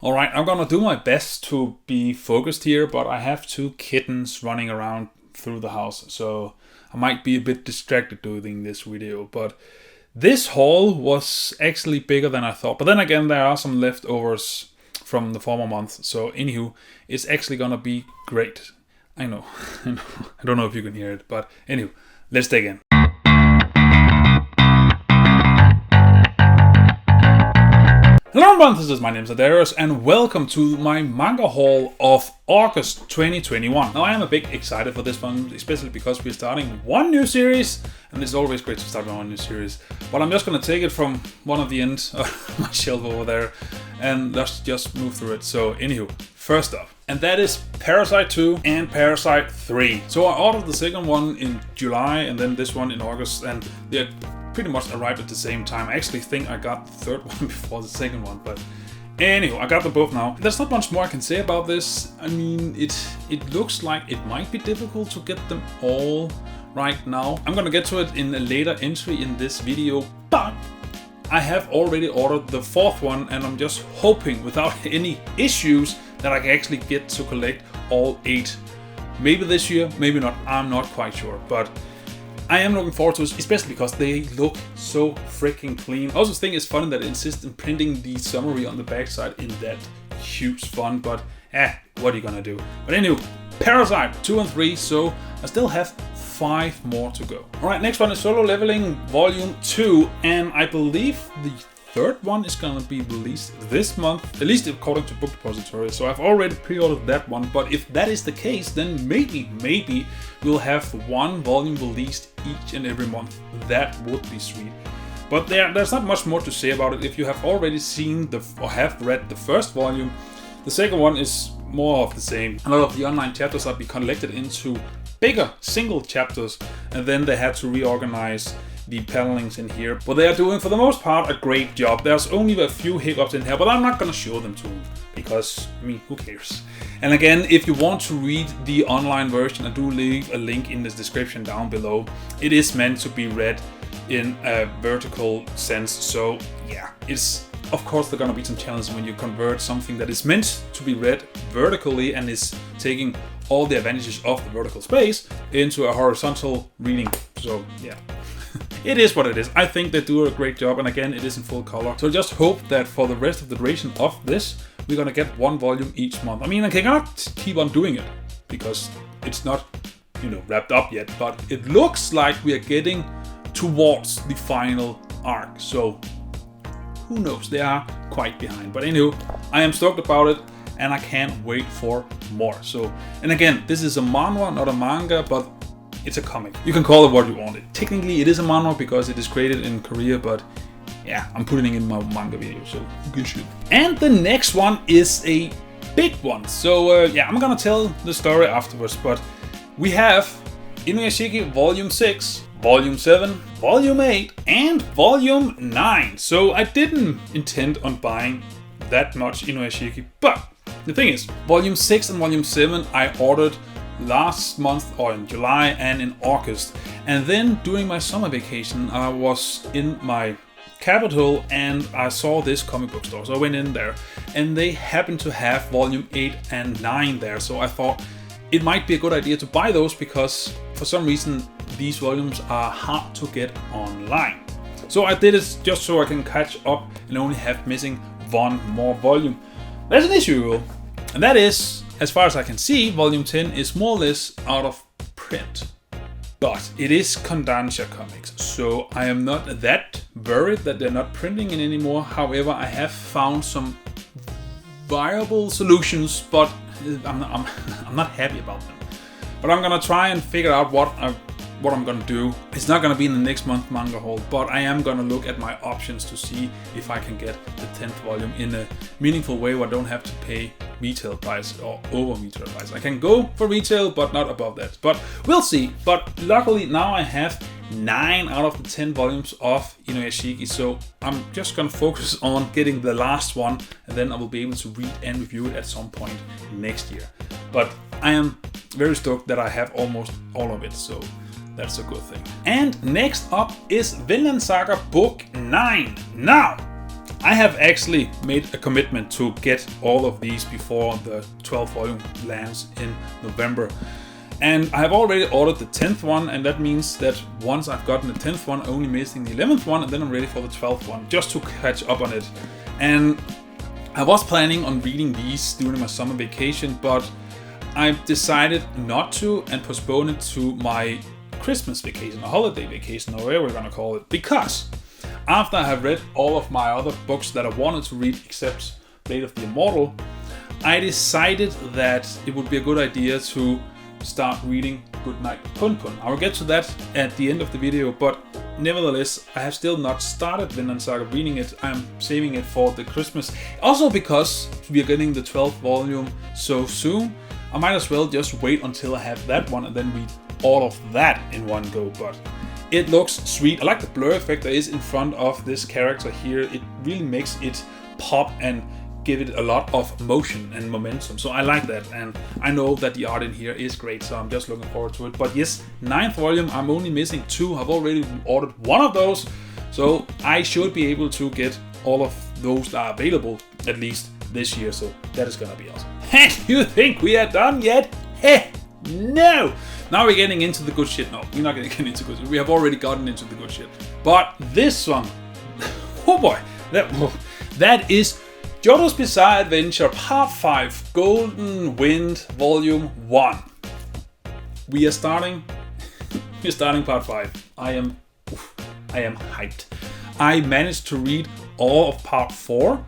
Alright, I'm gonna do my best to be focused here, but I have two kittens running around through the house, so I might be a bit distracted doing this video, but this haul was actually bigger than I thought. But then again, there are some leftovers from the former month, so anywho, it's actually gonna be great. I know. I don't know if you can hear it, but anywho, let's dig in. Hello everyone, this is my name is Daidarius and welcome to my manga haul of August 2021. Now I am a bit excited for this one, especially because we're starting one new series, and it's always great to start one new series. But I'm just gonna take it from one of the ends of my shelf over there and let's just move through it. So anywho, first up, and that is Parasyte 2 and Parasyte 3. So I ordered the second one in July and then this one in August, and they're pretty much arrived at the same time. I actually think I got the third one before the second one, but anyway, I got them both now. There's not much more I can say about this. I mean, it looks like it might be difficult to get them all right now. I'm gonna get to it in a later entry in this video, but I have already ordered the fourth one and I'm just hoping without any issues that I can actually get to collect all 8. Maybe this year, maybe not, I'm not quite sure, but I am looking forward to it, especially because they look so freaking clean. I also think it's funny that it insists in printing the summary on the backside in that huge font, but what are you gonna do? But anyway, Parasyte 2 and 3, so I still have 5 more to go. Alright, next one is Solo Leveling Volume 2, and I believe the third one is gonna be released this month, at least according to Book Depository, so I've already pre-ordered that one. But if that is the case, then maybe we'll have one volume released each and every month. That would be sweet. But there's not much more to say about it. If you have already seen or have read the first volume, the second one is more of the same. A lot of the online chapters are being collected into bigger single chapters, and then they had to reorganize the panelings in here, but they are doing for the most part a great job. There's only a few hiccups in here, but I'm not gonna show them to you because, I mean, who cares? And again, if you want to read the online version, I do leave a link in the description down below. It is meant to be read in a vertical sense, so yeah, it's of course there are gonna be some challenges when you convert something that is meant to be read vertically and is taking all the advantages of the vertical space into a horizontal reading. So yeah. It is what it is. I think they do a great job, and again, it is in full color. So just hope that for the rest of the duration of this, we're gonna get one volume each month. I mean, I cannot keep on doing it because it's not, wrapped up yet, but it looks like we are getting towards the final arc. So who knows? They are quite behind. But anyway, I am stoked about it and I can't wait for more. So, and again, this is a manhwa, not a manga, but it's a comic. You can call it what you want. Technically, it is a manhwa because it is created in Korea, but yeah, I'm putting it in my manga video, so good shit. And the next one is a big one. So yeah, I'm gonna tell the story afterwards, but we have Inuyashiki Volume 6, Volume 7, Volume 8, and Volume 9. So I didn't intend on buying that much Inuyashiki, but the thing is, Volume 6 and Volume 7 I ordered last month, or in July and in August, and then during my summer vacation I was in my capital and I saw this comic book store, so I went in there and they happened to have volume 8 and 9 there, so I thought it might be a good idea to buy those because for some reason these volumes are hard to get online. So I did it just so I can catch up and only have missing one more volume. There's an issue, and that is, as far as I can see, Volume 10 is more or less out of print. But it is Kodansha comics, so I am not that worried that they're not printing it anymore. However, I have found some viable solutions, but I'm not happy about them. But I'm gonna try and figure out what I'm gonna do. It's not gonna be in the next month manga haul, but I am gonna look at my options to see if I can get the 10th volume in a meaningful way where I don't have to pay retail price or over retail price. I can go for retail, but not above that. But we'll see. But luckily now I have 9 out of the 10 volumes of Inuyashiki, so I'm just gonna focus on getting the last one, and then I will be able to read and review it at some point next year. But I am very stoked that I have almost all of it, so that's a good thing. And next up is Vinland Saga Book 9. Now, I have actually made a commitment to get all of these before the 12th volume lands in November. And I have already ordered the 10th one, and that means that once I've gotten the 10th one, only missing the 11th one, and then I'm ready for the 12th one, just to catch up on it. And I was planning on reading these during my summer vacation, but I've decided not to and postpone it to my Christmas vacation, or holiday vacation, or whatever we're gonna call it, because after I have read all of my other books that I wanted to read except Blade of the Immortal, I decided that it would be a good idea to start reading Goodnight Punpun. I will get to that at the end of the video, but nevertheless, I have still not started Vinland Saga reading it. I'm saving it for the Christmas. Also because we are getting the 12th volume so soon, I might as well just wait until I have that one and then read all of that in one go. But it looks sweet. I like the blur effect that is in front of this character here. It really makes it pop and give it a lot of motion and momentum. So I like that, and I know that the art in here is great, so I'm just looking forward to it. But yes, 9th volume, I'm only missing 2. I've already ordered one of those, so I should be able to get all of those that are available at least this year, so that is gonna be awesome. And you think we are done yet? Heh, no! Now we're getting into the good shit. No, we're not gonna get into good shit. We have already gotten into the good shit. But this one, oh boy, that is Jojo's Bizarre Adventure Part 5, Golden Wind Volume 1. We are starting Part 5. I am hyped. I managed to read all of Part 4.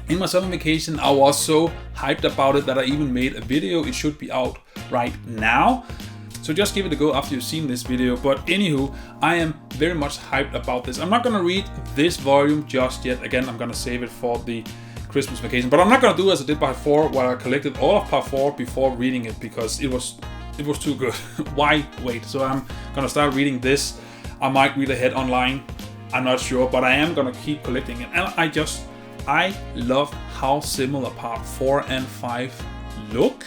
In my summer vacation, I was so hyped about it that I even made a video. It should be out right now. So just give it a go after you've seen this video. But anywho, I am very much hyped about this. I'm not gonna read this volume just yet. Again, I'm gonna save it for the Christmas vacation. But I'm not gonna do as I did Part 4, where I collected all of Part 4 before reading it, because it was too good. Why wait? So I'm gonna start reading this. I might read ahead online. I'm not sure, but I am gonna keep collecting it. And I love how similar Part 4 and 5 look,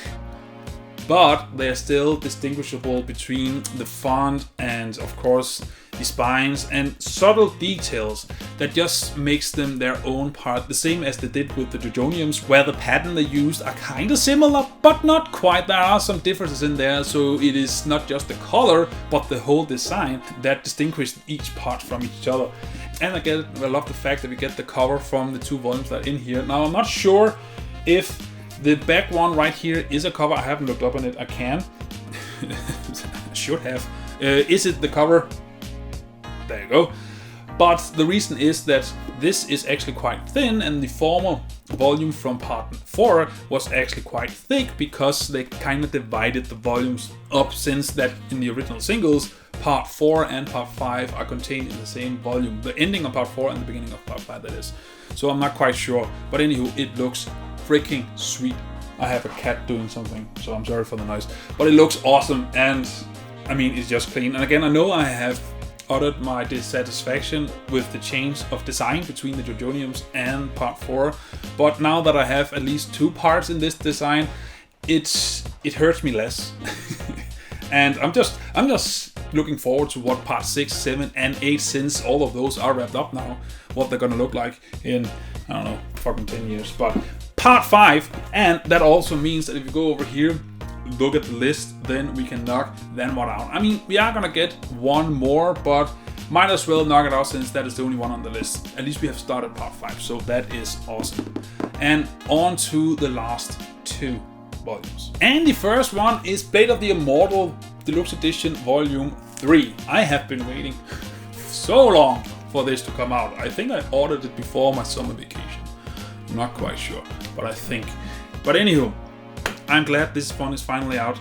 but they're still distinguishable between the font and, of course, the spines and subtle details that just makes them their own part, the same as they did with the Jojoniums, where the pattern they used are kind of similar, but not quite. There are some differences in there, so it is not just the color, but the whole design that distinguishes each part from each other. And again, I love the fact that we get the cover from the 2 volumes that are in here. Now, I'm not sure if the back one right here is a cover. I haven't looked up on it. I can. I should have. Is it the cover? There you go. But the reason is that this is actually quite thin, and the former volume from Part 4 was actually quite thick, because they kind of divided the volumes up, since that in the original singles, Part 4 and Part 5 are contained in the same volume. The ending of Part 4 and the beginning of Part 5, that is. So I'm not quite sure. But anywho, it looks freaking sweet. I have a cat doing something, so I'm sorry for the noise. But it looks awesome, and I mean, it's just clean. And again, I know I have uttered my dissatisfaction with the change of design between the Jojoniums and Part 4. But now that I have at least 2 parts in this design, it hurts me less. And I'm just looking forward to what Part 6, 7, and 8, since all of those are wrapped up now, what they're gonna look like in, I don't know, fucking 10 years. But Part 5, and that also means that if you go over here, look at the list, then we can knock that one out. I mean, we are gonna get one more, but might as well knock it out, since that is the only one on the list. At least we have started Part 5, so that is awesome. And on to the last 2 volumes. And the first one is Blade of the Immortal Deluxe Edition Volume 3. I have been waiting so long for this to come out. I think I ordered it before my summer vacation. I'm not quite sure, but I think. But anywho, I'm glad this one is finally out,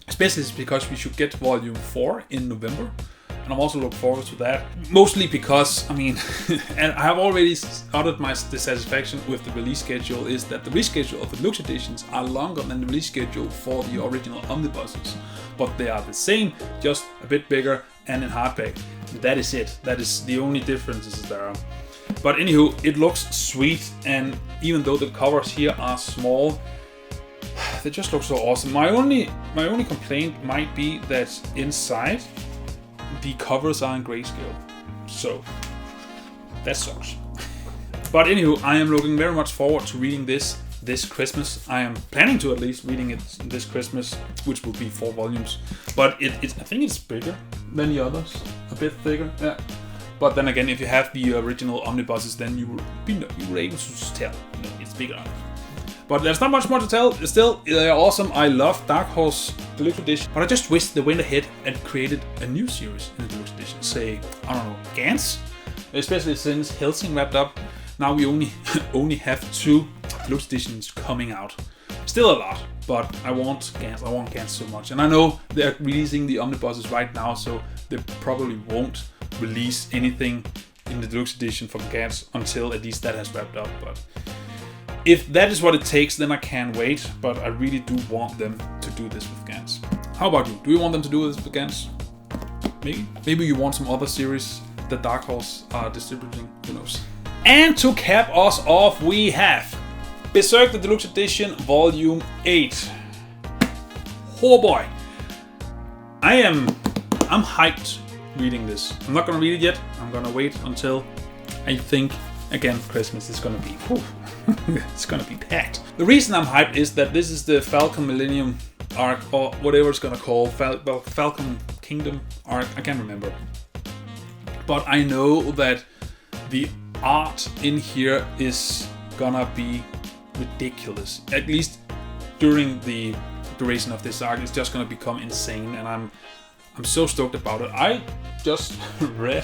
especially because we should get Volume 4 in November. And I'm also looking forward to that. Mostly because, I mean, and I have already uttered my dissatisfaction with the release schedule, is that the release schedule of the deluxe editions are longer than the release schedule for the original omnibuses. But they are the same, just a bit bigger and in hardback. That is it. That is the only differences there are. But anywho, it looks sweet, and even though the covers here are small, they just look so awesome. My only complaint might be that inside the covers are in grayscale, so that sucks. But anywho, I am looking very much forward to reading this Christmas. I am planning to at least reading it this Christmas, which will be 4 volumes. But I think it's bigger than the others, a bit thicker. Yeah. But then again, if you have the original omnibuses, then you were able to tell it's bigger. But there's not much more to tell. Still, they're awesome. I love Dark Horse Deluxe Edition. But I just wish they went ahead and created a new series in the Deluxe Edition. Say, I don't know, gues? Especially since Helsing wrapped up. Now we only have 2 Deluxe Editions coming out. Still a lot, but I want gues. I want gues so much. And I know they're releasing the omnibuses right now, so they probably won't release anything in the Deluxe Edition from gues until at least that has wrapped up. But if that is what it takes, then I can't wait, but I really do want them to do this with gues. How about you? Do you want them to do this with gues? Maybe? Maybe you want some other series that Dark Horse are distributing, who knows. And to cap us off, we have Berserk the Deluxe Edition Volume 8. Oh boy. I'm hyped reading this. I'm not gonna read it yet. I'm gonna wait until I think, again, Christmas is gonna be... it's gonna be packed. The reason I'm hyped is that this is the Falcon Millennium arc, or whatever it's gonna call, Falcon Kingdom arc, I can't remember. But I know that the art in here is gonna be ridiculous. At least during the duration of this arc, it's just gonna become insane, and I'm so stoked about it. I just read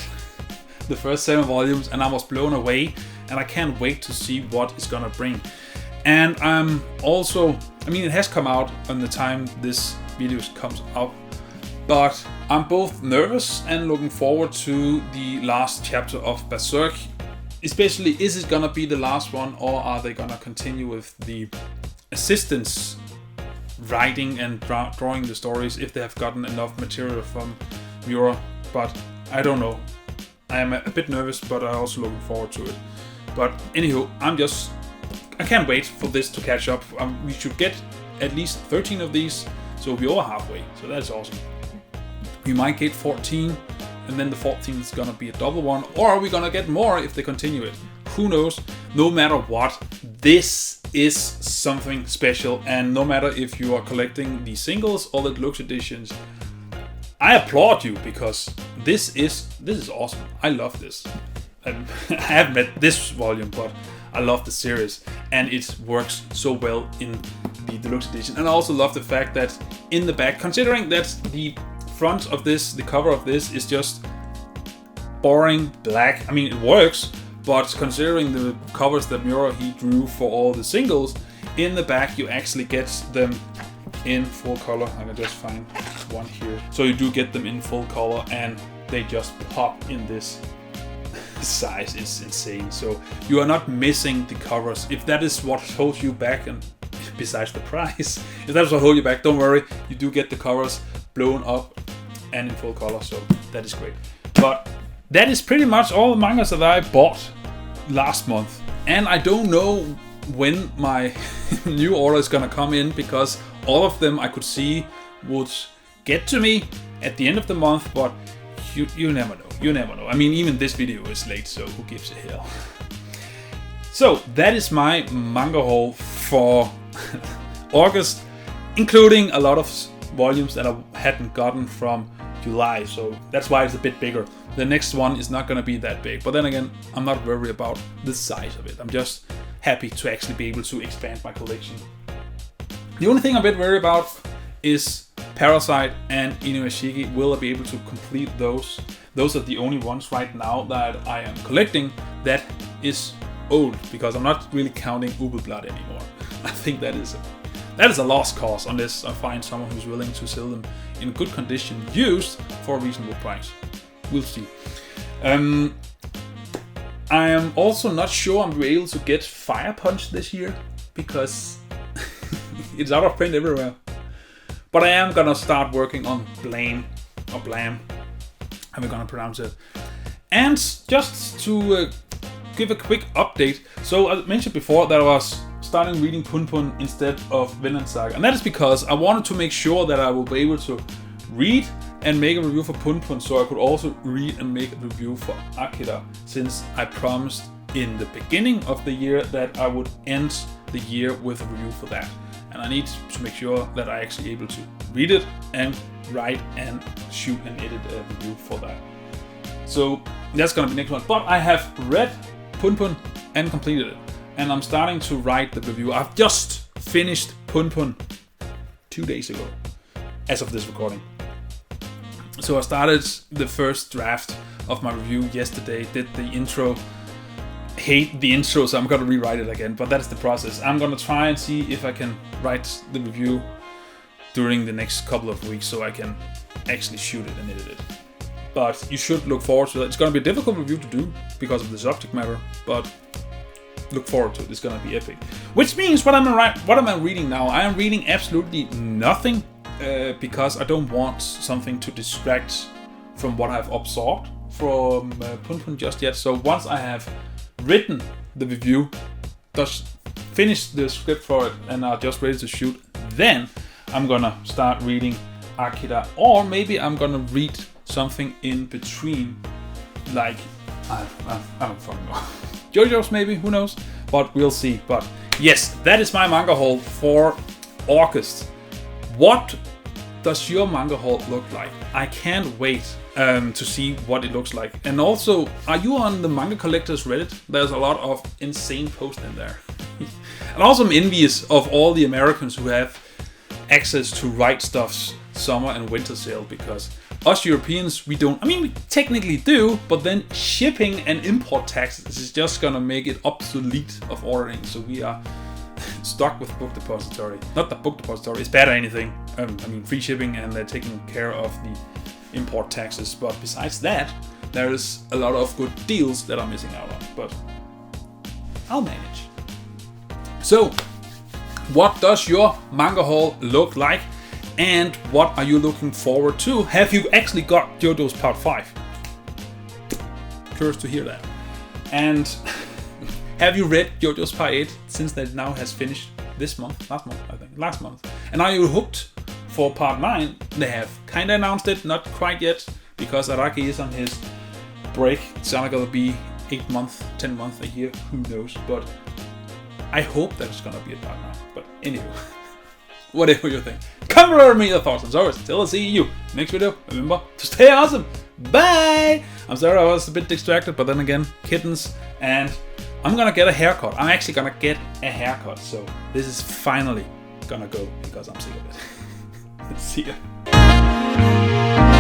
the first 7 volumes and I was blown away, and I can't wait to see what it's gonna bring. And I'm also, it has come out on the time this video comes out, but I'm both nervous and looking forward to the last chapter of Berserk. Especially, is it gonna be the last one, or are they gonna continue with the assistants writing and drawing the stories if they have gotten enough material from Miura? But I don't know. I am a bit nervous, but I'm also looking forward to it. But anywho, I can't wait for this to catch up. We should get at least 13 of these, so we'll be over halfway. So that's awesome. We might get 14, and then the 14th is gonna be a double one, or are we gonna get more if they continue it? Who knows? No matter what, this is something special, and no matter if you are collecting the singles or the deluxe editions, I applaud you, because this is awesome. I love this. I haven't read this volume, but I love the series, and it works so well in the deluxe edition. And I also love the fact that in the back, considering that the front of this, the cover of this, is just boring black. It works, but considering the covers that Miura he drew for all the singles, in the back you actually get them in full color. I can just find one here. So you do get them in full color, and they just pop in this size. It's insane. So you are not missing the covers. If that is what holds you back, and besides the price, if that's what holds you back, don't worry. You do get the covers blown up and in full color, so that is great. But that is pretty much all the mangas that I bought last month, and I don't know when my new order is gonna come in, because all of them I could see would get to me at the end of the month, but you never know. You never know. Even this video is late, so who gives a hell? So that is my manga haul for August, including a lot of volumes that I hadn't gotten from July, so that's why it's a bit bigger. The next one is not gonna be that big, but then again, I'm not worried about the size of it. I'm just happy to actually be able to expand my collection. The only thing I'm a bit worried about is Parasyte and Inuyashiki. Will I be able to complete those? Those are the only ones right now that I am collecting that is old, because I'm not really counting Blood anymore. I think that is a lost cause unless I find someone who's willing to sell them in good condition, used for a reasonable price. We'll see. I am also not sure I'm able to get Fire Punch this year, because it's out of print everywhere. But I am gonna start working on Blam, how we're gonna pronounce it. And just to give a quick update, so I mentioned before that I was starting reading Punpun instead of Vinland saga, and that is because I wanted to make sure that I will be able to read and make a review for Punpun, so I could also read and make a review for Akira, since I promised in the beginning of the year that I would end the year with a review for that. And I need to make sure that I actually able to read it and write and shoot and edit a review for that. So that's gonna be next one. But I have read Punpun and completed it. And I'm starting to write the review. I've just finished Punpun 2 days ago, as of this recording. So I started the first draft of my review yesterday, did the intro. Hate the intro, so I'm gonna rewrite it again, but that's the process. I'm gonna try and see if I can write the review during the next couple of weeks so I can actually shoot it and edit it. But you should look forward to that. It's gonna be a difficult review to do because of the subject matter, but look forward to it. It's gonna be epic. Which means what am I reading now? I am reading absolutely nothing because I don't want something to distract from what I've absorbed from Punpun just yet. So once I have written the review, just finished the script for it, and are just ready to shoot, then I'm gonna start reading Akira, or maybe I'm gonna read something in between, like I don't fucking know. Jojo's maybe, who knows? But we'll see. But yes, that is my manga haul for August. What does your manga haul look like? I can't wait to see what it looks like. And also, are you on the Manga Collectors Reddit? There's a lot of insane posts in there. And also I'm envious of all the Americans who have access to Right Stuff's summer and winter sale, because us Europeans, we don't. I mean, we technically do, but then shipping and import taxes is just gonna make it obsolete of ordering. So we are stuck with Book Depository. Not the Book Depository, it's bad at anything. I mean, free shipping, and they're taking care of the import taxes. But besides that, there is a lot of good deals that I'm missing out on. But I'll manage. So, what does your manga haul look like? And what are you looking forward to? Have you actually got Jojo's Part 5? Curious to hear that. And have you read Jojo's Part 8 since that now has finished this month? Last month. And are you hooked for Part 9? They have kinda announced it, not quite yet, because Araki is on his break. It's not gonna be 8 months, 10 months, a year, who knows. But I hope that it's gonna be a Part 9. But anyway, whatever you think. Comment on me your thoughts, and always, till I see you next video. Remember to stay awesome. Bye! I'm sorry I was a bit distracted, but then again, kittens, and I'm gonna get a haircut. I'm actually gonna get a haircut, so this is finally gonna go, because I'm sick of it. See ya.